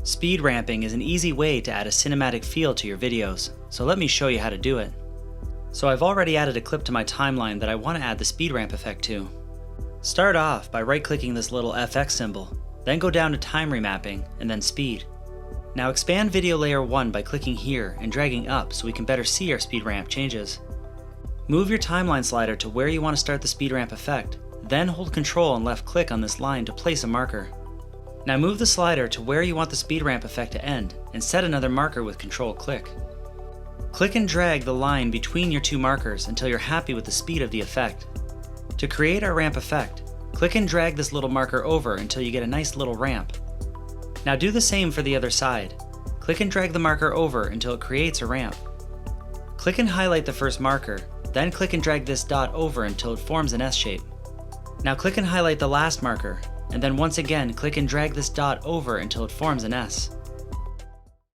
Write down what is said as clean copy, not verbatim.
Speed ramping is an easy way to add a cinematic feel to your videos, so let me show you how to do it. So I've already added a clip to my timeline that I want to add the speed ramp effect to. Start off by right-clicking this little FX symbol, then go down to time remapping and then speed. Now expand video layer 1 by clicking here and dragging up so we can better see our speed ramp changes. Move your timeline slider to where you want to start the speed ramp effect, then hold Ctrl and left click on this line to place a marker. Now move the slider to where you want the speed ramp effect to end and set another marker with Ctrl click. Click and drag the line between your two markers until you're happy with the speed of the effect. To create our ramp effect, click and drag this little marker over until you get a nice little ramp. Now do the same for the other side. Click and drag the marker over until it creates a ramp. Click and highlight the first marker, then click and drag this dot over until it forms an S shape. Now click and highlight the last marker, and then once again click and drag this dot over until it forms an S.